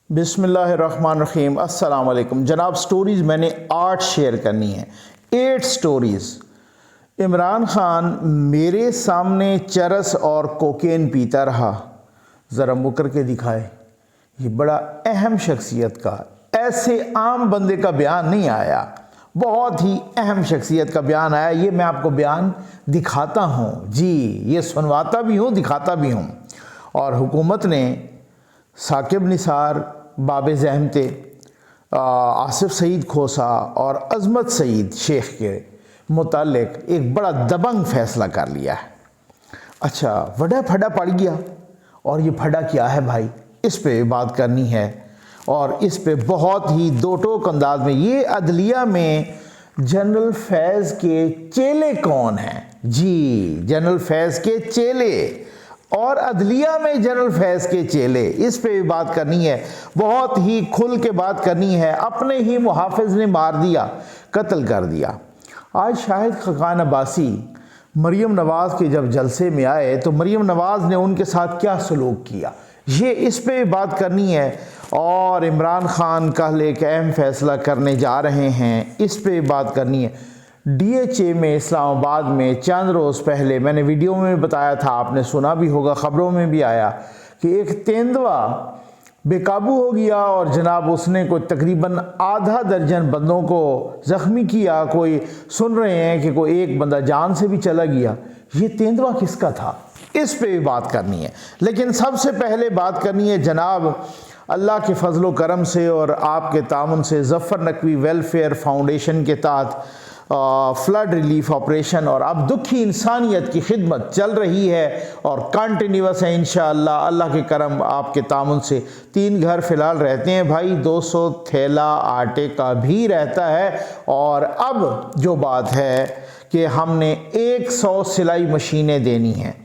बिस्मिल्लाहिर्रहमानिर्रहीम। अस्सलाम वालेकुम जनाब। स्टोरीज़ मैंने 8 शेयर करनी है, 8 स्टोरीज़। इमरान खान मेरे सामने चरस और कोकेन पीता रहा, ज़रा मुकर के दिखाए। ये बड़ा अहम शख्सियत का, ऐसे आम बंदे का बयान नहीं आया, बहुत ही अहम शख्सियत का बयान आया। ये मैं आपको बयान दिखाता हूँ जी, ये सुनवाता भी हूँ, दिखाता भी हूँ। और हुकूमत ने साकिब निसार, बाब ज़हमते, आसिफ सईद खोसा और अज़मत सईद शेख के मुतालिक एक बड़ा दबंग फ़ैसला कर लिया है। अच्छा, वड़ा फड़ा पड़ गया। और ये फड़ा क्या है भाई, इस पे बात करनी है। और इस पे बहुत ही दो टोक अंदाज में, ये अदलिया में जनरल फैज़ के चेले कौन हैं जी, जनरल फैज़ के चेले और अदलिया में जनरल फैज़ के चेले, इस पे भी बात करनी है, बहुत ही खुल के बात करनी है। अपने ही मुहाफ़िज़ ने मार दिया, कत्ल कर दिया। आज शाहिद खाकान अब्बासी मरीम नवाज़ के जब जलसे में आए तो मरीम नवाज़ ने उनके साथ क्या सलूक किया, ये इस पे बात करनी है। और इमरान खान कल एक अहम फ़ैसला करने जा रहे हैं, इस पे बात करनी है। DHA में इस्लामाबाद में चंद रोज़ पहले मैंने वीडियो में बताया था, आपने सुना भी होगा, ख़बरों में भी आया कि एक तेंदुआ बेकाबू हो गया और जनाब उसने कोई तकरीबन आधा दर्जन बंदों को ज़ख्मी किया। कोई सुन रहे हैं कि कोई एक बंदा जान से भी चला गया। ये तेंदुआ किसका था, इस पे भी बात करनी है। लेकिन सबसे पहले बात करनी है जनाब अल्लाह के फजलो करम से और आपके तामुन से ज़फ़र नकवी वेलफेयर फाउंडेशन के तहत फ्लड रिलीफ ऑपरेशन और अब दुखी इंसानियत की खिदमत चल रही है और कंटिन्यूस है इंशाअल्लाह। अल्लाह के करम आपके तामुन से 3 घर फ़िलहाल रहते हैं भाई, 200 थैला आटे का भी रहता है। और अब जो बात है कि हमने 100 सिलाई मशीनें देनी हैं।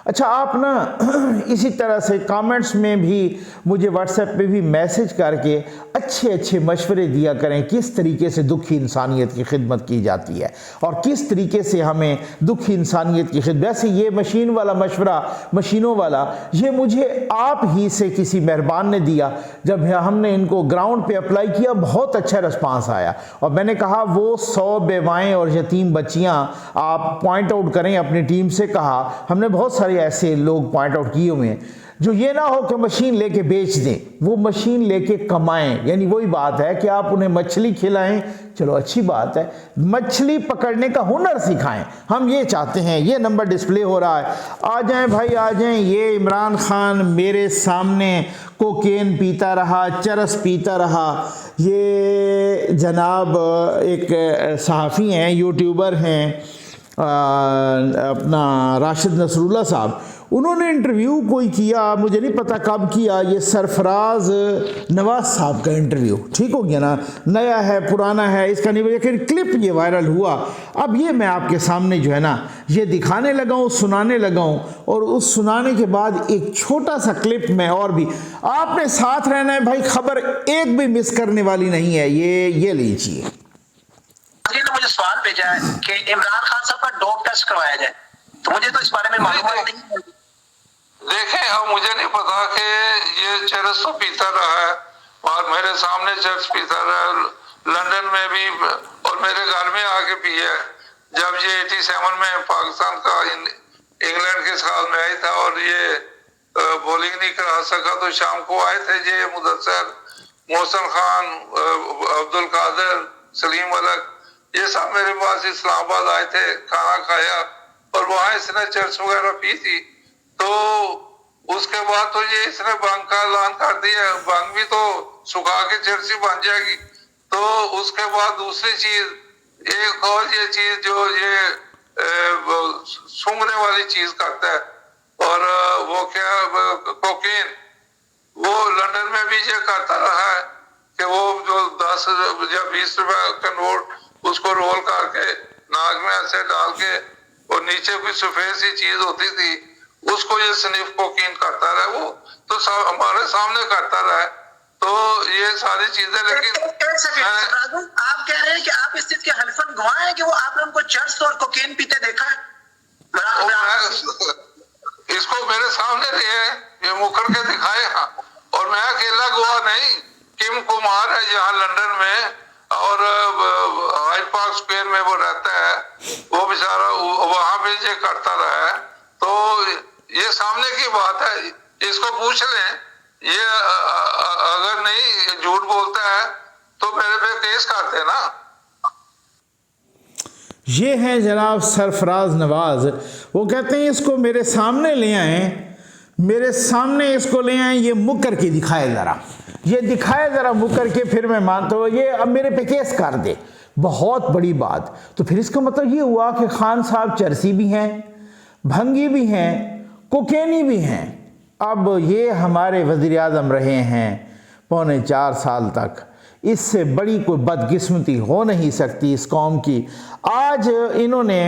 अच्छा, आप ना इसी तरह से कमेंट्स में भी मुझे व्हाट्सएप पे भी मैसेज करके अच्छे अच्छे मशवरे दिया करें, किस तरीके से दुखी इंसानियत की खिदमत की जाती है और किस तरीके से हमें दुखी इंसानियत की खिदमत। वैसे ये मशीन वाला मशवरा, मशीनों वाला, ये मुझे आप ही से किसी मेहरबान ने दिया। जब हमने इनको ग्राउंड पे अप्लाई किया, बहुत अच्छा रिस्पांस आया और मैंने कहा वो 100 बेवाएँ और यतीम बच्चियाँ आप पॉइंट आउट करें अपनी टीम से। कहा हमने बहुत सारे ऐसे लोग पॉइंट आउट किए हुए हैं जो ये ना हो कि मशीन लेके बेच दें, वो मशीन लेके कमाएं। यानी वही बात है कि आप उन्हें मछली खिलाएं, चलो अच्छी बात है, मछली पकड़ने का हुनर सिखाएं, हम ये चाहते हैं। ये नंबर डिस्प्ले हो रहा है, आ जाएं भाई आ जाएं। ये इमरान खान मेरे सामने कोकेन पीता रहा, चरस पीता रहा। ये जनाब एक सहाफ़ी हैं, यूट्यूबर हैं, अपना राशिद नसरुल्लाह साहब, उन्होंने इंटरव्यू कोई किया, मुझे नहीं पता कब किया, ये सरफराज नवाज साहब का इंटरव्यू। ठीक हो गया ना, नया है पुराना है इसका नहीं, लेकिन क्लिप ये वायरल हुआ। अब ये मैं आपके सामने जो है ना ये दिखाने लगा हूँ, सुनाने लगा हूँ। और उस सुनाने के बाद एक छोटा सा क्लिप में और भी आपने साथ रहना है भाई, खबर एक भी मिस करने वाली नहीं है। ये लीजिए। ने मुझे सवाल भेजा है कि इमरान खान साहब का डोप टेस्ट करवाया जाए, तो मुझे तो इस बारे में मालूम नहीं है। देखें, अब मुझे नहीं पता कि ये चरस तो पीता रहा है और मेरे सामने चरस पीता रहा है, लंदन में भी और मेरे घर में आके पिया। जब ये 87 में पाकिस्तान का इंग्लैंड के साथ मैच था और ये बॉलिंग नहीं करा सका तो शाम को आए थे ये मुदस्सर, मोहसन खान, अब्दुल कादिर, सलीम अलग, ये सब मेरे पास इस्लामाबाद आए थे, खाना खाया और वहां इसने चरस वगैरह पी थी। तो उसके बाद तो ये इसने भांग का ऐलान कर दिया, भांग भी तो सुखा के चरसी बन जाएगी। तो उसके बाद दूसरी चीज एक और ये चीज जो ये सूंघने वाली चीज करता है, और वो क्या कोकीन, वो लंदन में भी ये करता रहा है कि वो जो 10 या 20 रुपए का नोट उसको रोल करके नाक में ऐसे डाल के और नीचे कोई सफेद सी चीज होती थी उसको ये स्निफ कोकीन करता रहा, वो तो हमारे सामने करता रहा। तो ये सारी चीजें, लेकिन आप कह रहे हैं कि आप इस चीज के हल्फन गवाह हैं कि वो आपने उनको चरस और कोकेन पीते देखा है? इसको मेरे सामने लिए ये मुकर के दिखाए। और मैं अकेला गवाह नहीं, किम कुमार है यहाँ लंदन में और हाइड पार्क स्क्वायर में वो रहता है, वो बेचारा वहां पे ये करता रहा है। तो ये सामने की बात है, इसको पूछ लें। ये अगर नहीं झूठ बोलता है तो मेरे पे केस करते ना। ये हैं जनाब सरफराज नवाज। वो कहते हैं इसको मेरे सामने ले आए, मेरे सामने इसको ले आए, ये मुकर के दिखाए ज़रा, ये दिखाए ज़रा मुकर के, फिर मैं मानता हूँ ये अब मेरे पे केस कर दे। बहुत बड़ी बात। तो फिर इसका मतलब ये हुआ कि खान साहब चरसी भी हैं, भंगी भी हैं, कोकेनी भी हैं। अब ये हमारे वज़ीर आज़म रहे हैं पौने 4 साल तक, इससे बड़ी कोई बदकिस्मती हो नहीं सकती इस कौम की। आज इन्होंने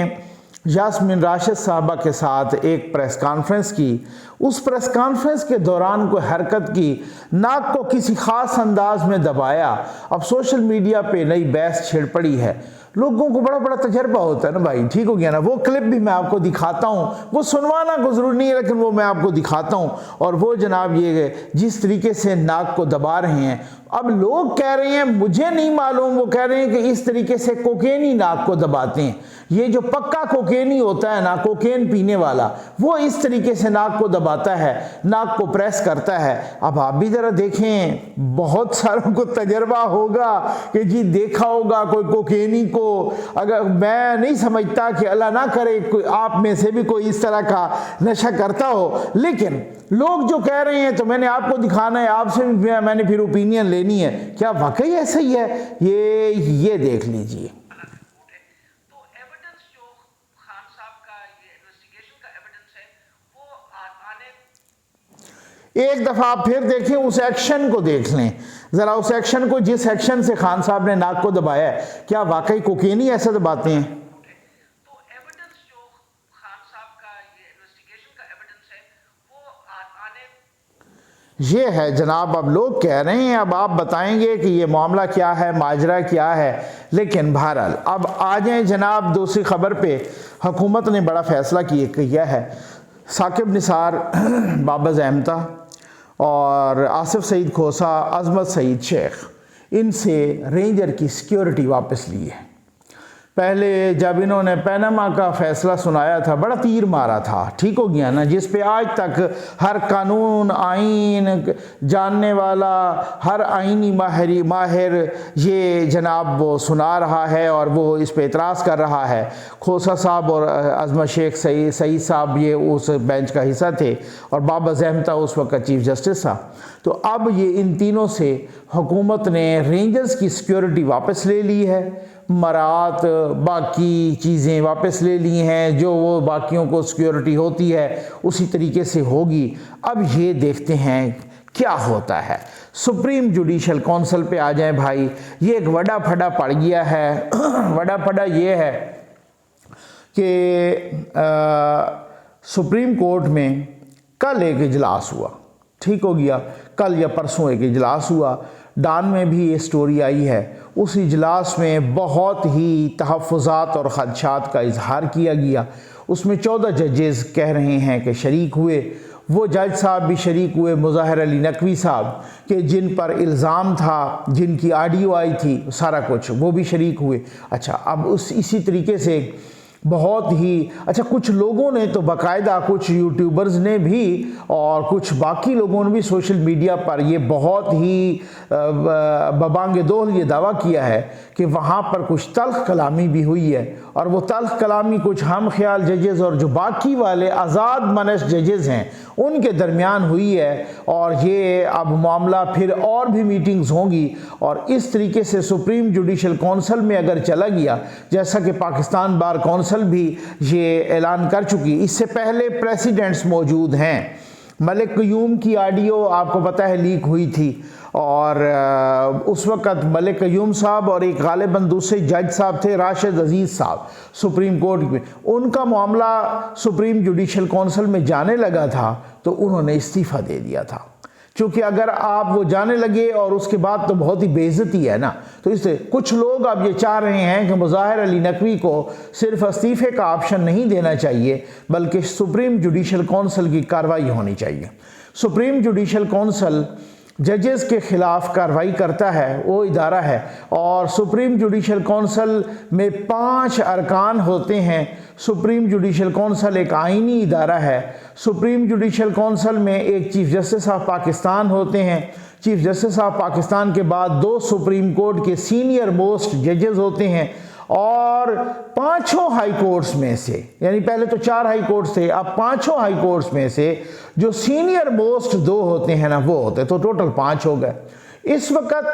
यास्मीन राशिद साहबा के साथ एक प्रेस कॉन्फ्रेंस की। उस प्रेस कॉन्फ्रेंस के दौरान कोई हरकत की, नाक को किसी ख़ास अंदाज में दबाया। अब सोशल मीडिया पे नई बहस छिड़ पड़ी है। लोगों को बड़ा बड़ा तजर्बा होता है ना भाई, ठीक हो गया ना। वो क्लिप भी मैं आपको दिखाता हूँ, वो सुनवाना को ज़रूरी नहीं है, लेकिन वो मैं आपको दिखाता हूँ। और वो जनाब ये जिस तरीके से नाक को दबा रहे हैं, अब लोग कह रहे हैं, मुझे नहीं मालूम, वो कह रहे हैं कि इस तरीके से कोकेनी नाक को दबाते हैं। ये जो पक्का कोकेनी होता है ना, कोकेन पीने वाला, वो इस तरीके से नाक को दबाता है, नाक को प्रेस करता है। अब आप भी ज़रा देखें, बहुत सारों को तजर्बा होगा कि जी देखा होगा कोई कोकेनी को। अगर मैं नहीं समझता कि अल्लाह ना करे कोई आप में से भी कोई इस तरह का नशा करता हो, लेकिन लोग जो कह रहे हैं तो मैंने आपको दिखाना है, आपसे भी मैंने फिर ओपिनियन लेनी है, क्या वाकई ऐसा ही है। ये देख लीजिए। एक दफ़ा आप फिर देखें, उस एक्शन को देख लें ज़रा, उस एक्शन को, जिस एक्शन से खान साहब ने नाक को दबाया है, क्या वाकई कोकेनी ऐसा दबाते हैं। तो एविडेंस जो खान साहब का ये इन्वेस्टिगेशन का एविडेंस है वो आने ये है जनाब। अब लोग कह रहे हैं, अब आप बताएंगे कि ये मामला क्या है, माजरा क्या है। लेकिन बहरहाल अब आ जाएं जनाब दूसरी खबर पे। हुकूमत ने बड़ा फैसला किया है। साकिब निसार, बाबा अहमदा और आसिफ सईद खोसा, अजमत सईद शेख, इनसे रेंजर की सिक्योरिटी वापस ली है। पहले जब इन्होंने पनामा का फ़ैसला सुनाया था, बड़ा तीर मारा था, ठीक हो गया ना, जिस पे आज तक हर कानून आइन जानने वाला, हर आइनी माहिर ये जनाब वो सुना रहा है और वो इस पे एतराज़ कर रहा है। खोसा साहब और अजमत शेख सईद साहब ये उस बेंच का हिस्सा थे और बाबा अहमदा उस वक्त चीफ जस्टिस था। तो अब ये इन तीनों से हुकूमत ने रेंजर्स की सिक्योरिटी वापस ले ली है, मरात बाकी चीज़ें वापस ले ली हैं, जो वो बाकियों को सिक्योरिटी होती है उसी तरीके से होगी। अब ये देखते हैं क्या होता है। सुप्रीम जुडिशल काउंसिल पे आ जाए भाई। ये एक वड़ा फड़ा पड़ गया है। वड़ा फड़ा ये है कि सुप्रीम कोर्ट में कल एक इजलास हुआ, ठीक हो गया, कल या परसों एक इजलास हुआ। डान में भी ये स्टोरी आई है। उस इजलास में बहुत ही तहफ़्फ़ुज़ात और ख़दशात का इजहार किया गया। उसमें 14 जजेस कह रहे हैं कि शरीक हुए। वो जज साहब भी शरीक हुए, मुज़ाहिर अली नकवी साहब, कि जिन पर इल्ज़ाम था, जिनकी ऑडियो आई थी, सारा कुछ, वो भी शरीक हुए। अच्छा, अब इसी तरीके से बहुत ही अच्छा, कुछ लोगों ने तो बाकायदा, कुछ यूट्यूबर्स ने भी और कुछ बाकी लोगों ने भी सोशल मीडिया पर ये बहुत ही बबांग दोहल ये दावा किया है कि वहाँ पर कुछ तल्ख कलामी भी हुई है। और वो तल्ख कलामी कुछ हम ख्याल जजेस और जो बाकी वाले आज़ाद मनश जजेस हैं उनके दरमियान हुई है। और ये अब मामला फिर और भी मीटिंग्स होंगी और इस तरीके से सुप्रीम जुडिशल काउंसिल में अगर चला गया, जैसा कि पाकिस्तान बार काउंसिल भी ये ऐलान कर चुकी। इससे पहले प्रेसिडेंट्स मौजूद हैं। मलिक क़य्यूम की ऑडियो आपको पता है लीक हुई थी और उस वक़्त मलिक क़य्यूम साहब और एक गालिबन दूसरे जज साहब थे, राशिद अजीज़ साहब, सुप्रीम कोर्ट में, उनका मामला सुप्रीम जुडिशल काउंसिल में जाने लगा था तो उन्होंने इस्तीफ़ा दे दिया था। क्योंकि अगर आप वो जाने लगे और उसके बाद तो बहुत ही बेइज्जती है ना, तो इससे कुछ लोग अब ये चाह रहे हैं कि मुज़ाहिर अली नकवी को सिर्फ इस्तीफ़े का ऑप्शन नहीं देना चाहिए बल्कि सुप्रीम जुडिशल काउंसिल की कार्रवाई होनी चाहिए। सुप्रीम जुडिशल काउंसिल जजेस के ख़िलाफ़ कार्रवाई करता है वो इदारा है। और सुप्रीम जुडिशल कौंसिल में 5 अरकान होते हैं। सुप्रीम जुडिशल कौंसिल एक आइनी इदारा है। सुप्रीम जुडिशल कौंसिल में एक चीफ़ जस्टिस ऑफ पाकिस्तान होते हैं। चीफ़ जस्टिस ऑफ पाकिस्तान के बाद 2 सुप्रीम कोर्ट के सीनियर मोस्ट जजेस होते हैं। और 5 हाई कोर्ट्स में से, यानी पहले तो 4 हाई कोर्ट्स थे, अब 5 हाई कोर्ट्स में से जो सीनियर मोस्ट 2 होते हैं ना वो होते, तो टोटल 5 हो गए। इस वक्त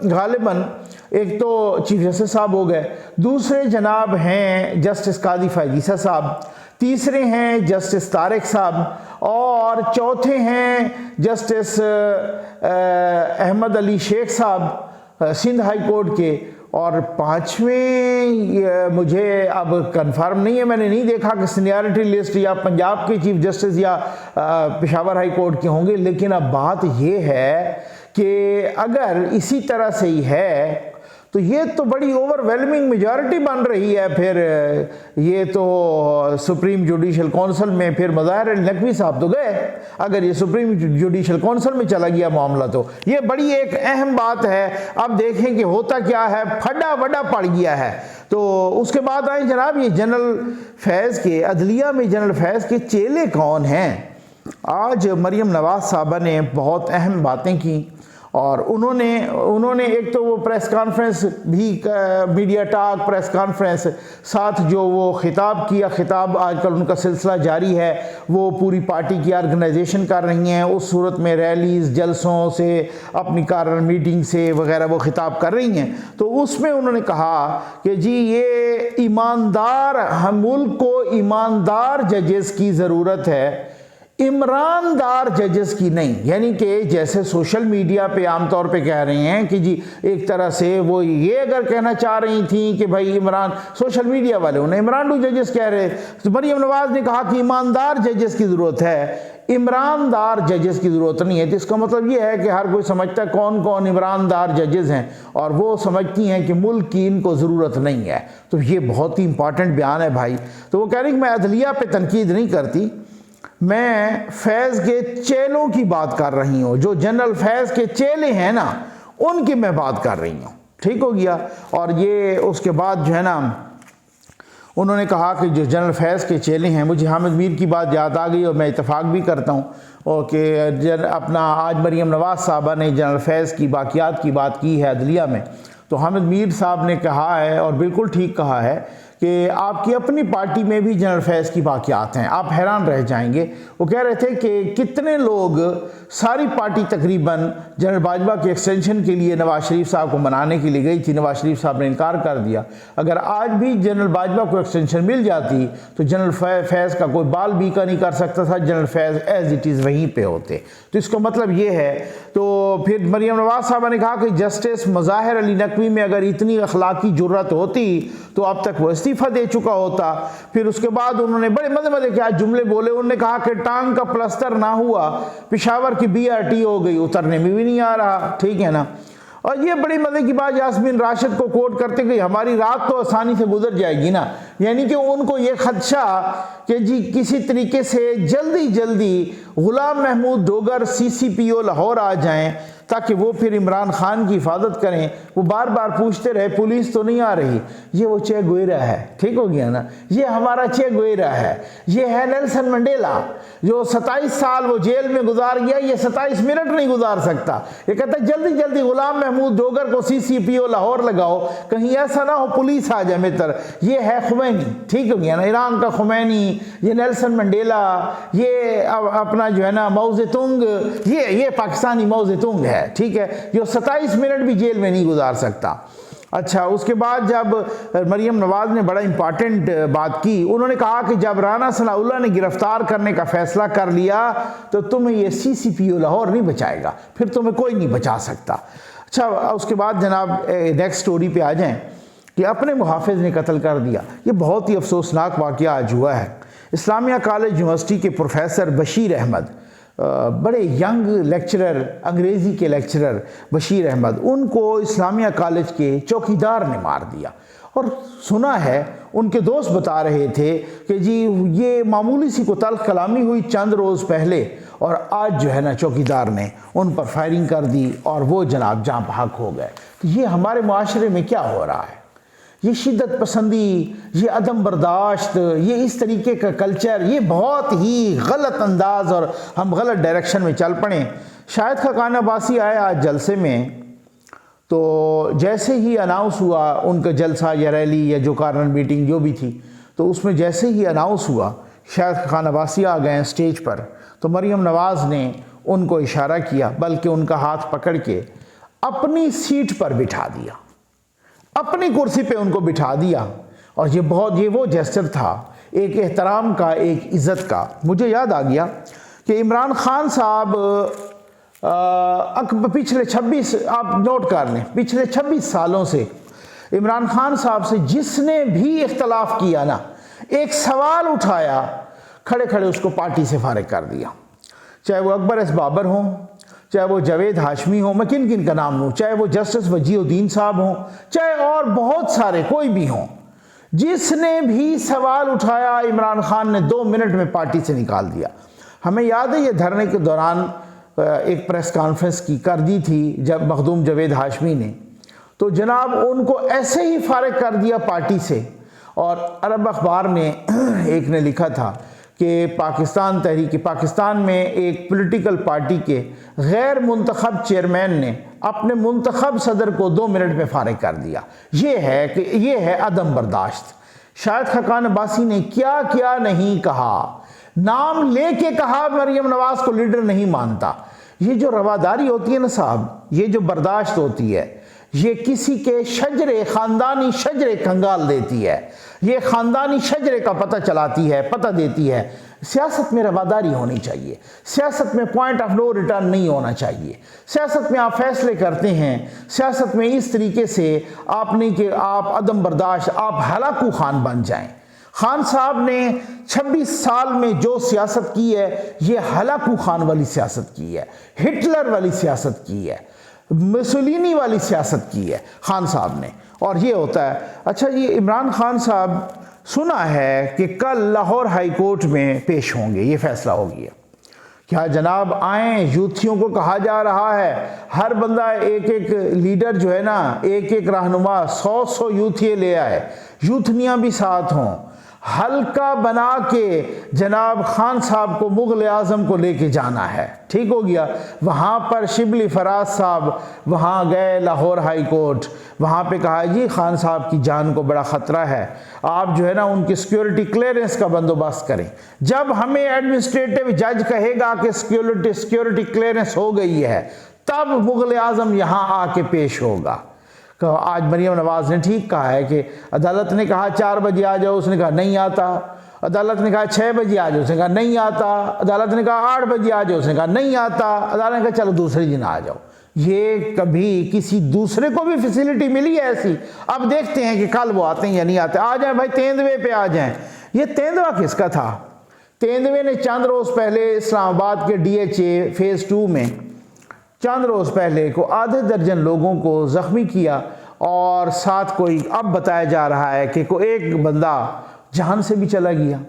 गालिबन एक तो चीफ जस्टिस साहब हो गए, दूसरे जनाब हैं जस्टिस कादी फायजीसा साहब, तीसरे हैं जस्टिस तारिक साहब, और चौथे हैं जस्टिस अहमद अली शेख साहब सिंध हाई कोर्ट के। और 5वें मुझे अब कंफर्म नहीं है, मैंने नहीं देखा कि सीनियरिटी लिस्ट या पंजाब के चीफ जस्टिस या पेशावर हाई कोर्ट के होंगे। लेकिन अब बात ये है कि अगर इसी तरह से ही है तो ये तो बड़ी ओवरवेलमिंग मेजॉरिटी बन रही है। फिर ये तो सुप्रीम जुडिशल कौंसिल में फिर मज़ाहिर अली नकवी साहब तो गए, अगर ये सुप्रीम जुडिशल कौंसिल में चला गया मामला तो ये बड़ी एक अहम बात है। अब देखें कि होता क्या है, फड्डा वड्डा पड़ गया है। तो उसके बाद आए जनाब ये जनरल फैज़ के, अदलिया में जनरल फैज़ के चेले कौन हैं। आज मरियम नवाज साहबा ने बहुत अहम बातें की और उन्होंने एक तो वो प्रेस कॉन्फ्रेंस भी, मीडिया टॉक प्रेस कॉन्फ्रेंस, साथ जो वो खिताब किया, खिताब आजकल उनका सिलसिला जारी है, वो पूरी पार्टी की ऑर्गेनाइजेशन कर रही हैं, उस सूरत में रैलीज़ जलसों से, अपनी कार मीटिंग से वगैरह वो खिताब कर रही हैं। तो उसमें उन्होंने कहा कि जी ये ईमानदार, हम मुल्क को ईमानदार जजेस की ज़रूरत है, इमरानदार जजेस की नहीं। यानी कि जैसे सोशल मीडिया पे आमतौर पे कह रहे हैं कि जी एक तरह से वो ये अगर कहना चाह रही थी कि भाई इमरान, सोशल मीडिया वाले उन्हें इमरान जजेस कह रहे, तो मरियम नवाज ने कहा कि ईमानदार जजेस की ज़रूरत है, इमरानदार जजेस की ज़रूरत नहीं है। तो इसका मतलब ये है कि हर कोई समझता है कौन कौन इमरानदार जजेस हैं और वो समझती हैं कि मुल्क की इनको ज़रूरत नहीं है। तो ये बहुत ही इंपॉर्टेंट बयान है भाई। तो वो कह रही कि मैं अदलिया पे तनकीद नहीं करती, मैं फैज़ के चेलों की बात कर रही हूँ, जो जनरल फैज़ के चेले हैं ना उनकी मैं बात कर रही हूँ। ठीक हो गया। और ये उसके बाद जो है ना उन्होंने कहा कि जो जनरल फैज़ के चेले हैं, मुझे हामिद मीर की बात याद आ गई और मैं इत्तेफाक भी करता हूँ और कि अपना आज मरियम नवाज साहबा ने जनरल फैज़ की बाक़ियात की बात की है अदलिया में, तो हामिद मीर साहब ने कहा है और बिल्कुल ठीक कहा है कि आपकी अपनी पार्टी में भी जनरल फैज़ की बाक़ियात हैं, आप हैरान रह जाएंगे। वो कह रहे थे कि कितने लोग, सारी पार्टी तकरीबन जनरल बाजवा के एक्सटेंशन के लिए नवाज शरीफ साहब को मनाने के लिए गई थी, नवाज शरीफ साहब ने इनकार कर दिया। अगर आज भी जनरल बाजवा को एक्सटेंशन मिल जाती तो जनरल फैज़ का कोई बाल बीका नहीं कर सकता था, General Faiz as it is वहीं पे होते। तो इसका मतलब ये है। तो फिर मरियम नवाज साहबा ने कहा कि जस्टिस मज़ाहिर अली नकवी में अगर इतनी अखलाकी जुर्रत होती तो अब तक वो इस्तीफ़ा दे चुका होता। फिर उसके बाद उन्होंने बड़े मज़े क्या जुमले बोले। उन्होंने कहा कि टांग का प्लस्तर ना हुआ, पेशावर की BRT हो गई, उतरने में भी नहीं आ रहा। ठीक है ना। और ये बड़ी मज़े की बात यास्मीन राशिद को कोट करते गई, हमारी रात तो आसानी से गुजर जाएगी ना। यानी कि उनको ये खदशा कि जी किसी तरीके से जल्दी गुलाम महमूद डोगर CCPO लाहौर आ जाएं ताकि वो फिर इमरान खान की हिफाजत करें। वो बार बार पूछते रहे पुलिस तो नहीं आ रही, ये वो चे गुएरा है। ठीक हो गया ना, ये हमारा चे गुएरा है। ये है नेल्सन मंडेला जो 27 साल वो जेल में गुजार गया, ये 27 मिनट नहीं गुजार सकता। ये कहता है जल्दी गुलाम महमूद डोगर को CCPO लाहौर लगाओ, कहीं ऐसा ना हो पुलिस आ जाए मित्र। ये है खुमैनी। ठीक हो गया ना, ईरान का खुमैनी, ये नेल्सन मंडेला, ये अपना जो है ना माओ ज़ेतुंग, ये पाकिस्तानी माओ ज़ेतुंग है। ठीक है, जो 27 मिनट भी जेल में नहीं गुजार सकता। अच्छा, उसके बाद जब मरियम नवाज ने बड़ा इंपॉर्टेंट बात की, उन्होंने कहा कि जब राना सनाउल्लाह ने गिरफ्तार करने का फैसला कर लिया तो तुम्हें ये CCPO लाहौर नहीं बचाएगा, फिर तुम्हें कोई नहीं बचा सकता। अच्छा, उसके बाद जनाब नेक्स्ट स्टोरी पे आ जाएं कि अपने मुहाफिज ने कत्ल कर दिया। ये बहुत ही अफसोसनाक वाक़या आज हुआ है। इस्लामिया कॉलेज यूनिवर्सिटी के प्रोफेसर बशीर अहमद, बड़े यंग लेक्चरर, अंग्रेज़ी के लेक्चरर बशीर अहमद, उनको इस्लामिया कॉलेज के चौकीदार ने मार दिया। और सुना है उनके दोस्त बता रहे थे कि जी ये मामूली सी को तल्ख कलामी हुई चंद रोज़ पहले और आज जो है ना चौकीदार ने उन पर फायरिंग कर दी और वो जनाब जाँ बहक हो गए। तो ये हमारे माशरे में क्या हो रहा है? ये शिद्दत पसंदी, ये अदम बर्दाश्त, ये इस तरीके का कल्चर, ये बहुत ही गलत अंदाज और हम गलत डायरेक्शन में चल पड़े। शाहिद खाकान अब्बासी आए आज जलसे में, तो जैसे ही अनाउंस हुआ उनका जलसा या रैली या जो कारण मीटिंग जो भी थी, तो उसमें जैसे ही अनाउंस हुआ शाहिद खाकान अब्बासी आ गए स्टेज पर, तो मरीम नवाज़ ने उनको इशारा किया, बल्कि उनका हाथ पकड़ के अपनी सीट पर बिठा दिया, अपनी कुर्सी पे उनको बिठा दिया। और ये वो जेस्चर था, एक एहतराम का, एक इज़्ज़त का। मुझे याद आ गया कि इमरान खान साहब पिछले 26, आप नोट कर लें, पिछले 26 सालों से इमरान खान साहब से जिसने भी इख्तलाफ किया ना, एक सवाल उठाया, खड़े खड़े उसको पार्टी से फारिग कर दिया। चाहे वो अकबर एस बाबर हों, चाहे वो जावेद हाशमी हो, मैं किन किन का नाम लूँ, चाहे वो जस्टिस वजीउद्दीन साहब हों, चाहे और बहुत सारे कोई भी हों, जिसने भी सवाल उठाया इमरान खान ने 2 मिनट में पार्टी से निकाल दिया। हमें याद है ये धरने के दौरान एक प्रेस कॉन्फ्रेंस कर दी थी जब मखदूम जावेद हाशमी ने, तो जनाब उनको ऐसे ही फारिग कर दिया पार्टी से। और अरब अखबार में एक ने लिखा था कि पाकिस्तान में एक पॉलिटिकल पार्टी के गैर मुंतखब चेयरमैन ने अपने मुंतखब सदर को 2 मिनट में फारिग कर दिया। ये है अदम बर्दाश्त। शाहिद खाकान अब्बासी ने क्या क्या नहीं कहा, नाम लेके कहा मरीम नवाज को लीडर नहीं मानता। ये जो रवादारी होती है ना साहब, ये जो बर्दाश्त होती है, ये किसी के ख़ानदानी शजरे कंगाल देती है, ये ख़ानदानी शजरे का पता देती है। सियासत में रवादारी होनी चाहिए, सियासत में पॉइंट ऑफ नो रिटर्न नहीं होना चाहिए। सियासत में आप फैसले करते हैं, सियासत में इस तरीके से आप नहीं कि आप अदम बर्दाश्त, आप हलाकू खान बन जाएं। खान साहब ने 26 साल में जो सियासत की है, ये हलाकू खान वाली सियासत की है, हिटलर वाली सियासत की है, मुसोलिनी वाली सियासत की है खान साहब ने। और ये होता है। अच्छा, ये इमरान खान साहब सुना है कि कल लाहौर हाई कोर्ट में पेश होंगे, ये फैसला हो गया। क्या जनाब आए, यूथियों को कहा जा रहा है हर बंदा एक एक लीडर जो है ना, एक एक रहनुमा 100 यूथिये ले आए, यूथनियाँ भी साथ हों, हल्का बना के जनाब खान साहब को मुग़ल आज़म को लेके जाना है। ठीक हो गया। वहाँ पर शिबली फराज साहब वहाँ गए लाहौर हाई कोर्ट, वहाँ पे कहा जी खान साहब की जान को बड़ा ख़तरा है, आप जो है ना उनकी सिक्योरिटी क्लियरेंस का बंदोबस्त करें। जब हमें एडमिनिस्ट्रेटिव जज कहेगा कि सिक्योरिटी क्लियरेंस हो गई है, तब मुग़ल आज़म यहाँ आके पेश होगा। आज मरीम नवाज़ ने ठीक कहा है कि अदालत ने कहा 4 बजे आ जाओ, उसने कहा नहीं आता। अदालत ने कहा 6 बजे आ जाओ, उसने कहा नहीं आता। अदालत ने कहा 8 बजे आ जाओ, उसने कहा नहीं आता। अदालत ने कहा चलो दूसरे दिन आ जाओ। ये कभी किसी दूसरे को भी फैसिलिटी मिली है ऐसी? अब देखते हैं कि कल वो आते हैं या नहीं आते। आ जाए भाई, तेंदुए पे आ जाएं। ये तेंदुआ किसका था? तेंदुए ने चंद रोज़ पहले इस्लामाबाद के DHA फेज़ 2 में चंद रोज़ पहले को आधे दर्जन लोगों को ज़ख्मी किया और साथ कोई, अब बताया जा रहा है कि कोई एक बंदा जान से भी चला गया।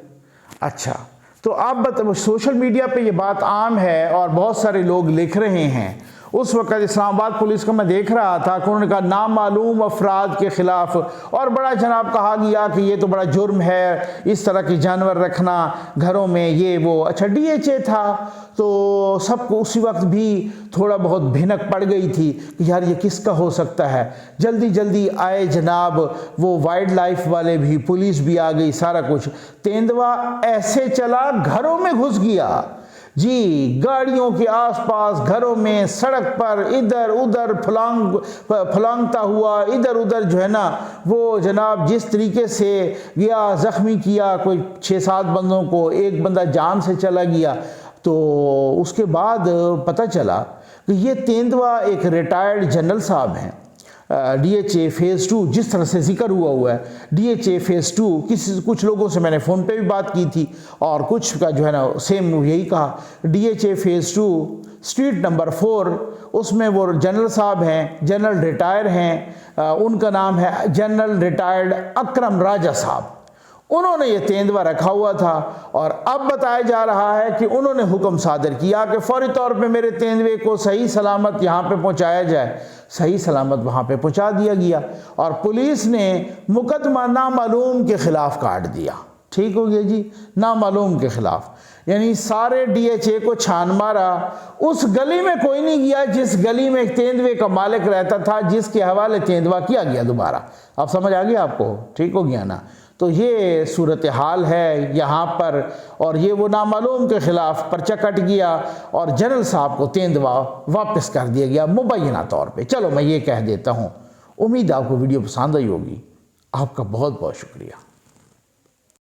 अच्छा, तो अब सोशल मीडिया पे ये बात आम है और बहुत सारे लोग लिख रहे हैं। उस वक्त इस्लामाबाद पुलिस का मैं देख रहा था कि उन्होंने कहा नामालूम अफराद के ख़िलाफ़, और बड़ा जनाब कहा गया कि ये तो बड़ा जुर्म है इस तरह के जानवर रखना घरों में, ये वो। अच्छा, DHA था तो सबको उसी वक्त भी थोड़ा बहुत भिनक पड़ गई थी कि यार ये किसका हो सकता है। जल्दी जल्दी आए जनाब वो वाइल्ड लाइफ वाले भी, पुलिस भी आ गई, सारा कुछ। तेंदुआ ऐसे चला, घरों में घुस गया जी, गाड़ियों के आसपास, घरों में, सड़क पर, इधर उधर फलांगता हुआ, इधर उधर जो है ना वो जनाब जिस तरीके से गया, ज़ख्मी किया कोई 6-7 बंदों को, एक बंदा जान से चला गया। तो उसके बाद पता चला कि ये तेंदुआ एक रिटायर्ड जनरल साहब हैं। DHA फेज़ 2 जिस तरह से जिक्र हुआ है, DHA फेज़ 2 कुछ लोगों से मैंने फ़ोन पे भी बात की थी और कुछ का जो है ना सेम यही कहा। DHA फेज़ 2 स्ट्रीट नंबर 4, उसमें वो जनरल साहब हैं, जनरल रिटायर हैं, उनका नाम है जनरल रिटायर्ड अकरम राजा साहब। उन्होंने ये तेंदुआ रखा हुआ था और अब बताया जा रहा है कि उन्होंने हुक्म सादर किया कि फौरी तौर पे मेरे तेंदुए को सही सलामत यहाँ पे पहुँचाया जाए। सही सलामत वहाँ पे पहुँचा दिया गया और पुलिस ने मुकदमा नामालूम के ख़िलाफ़ काट दिया। ठीक हो गया जी, नामालूम के ख़िलाफ़, यानी सारे DHA को छान मारा। उस गली में कोई नहीं गया जिस गली में एक तेंदुए का मालिक रहता था, जिसके हवाले तेंदुआ किया गया दोबारा। अब समझ आ गया आपको? ठीक हो गया ना? तो ये सूरत हाल है यहाँ पर, और ये वो नामालूम के ख़िलाफ़ पर्चा कट गया और जनरल साहब को तेंदुआ वापस कर दिया गया मुबैना तौर पे। चलो मैं ये कह देता हूँ, उम्मीद आपको वीडियो पसंद आई होगी। आपका बहुत बहुत शुक्रिया।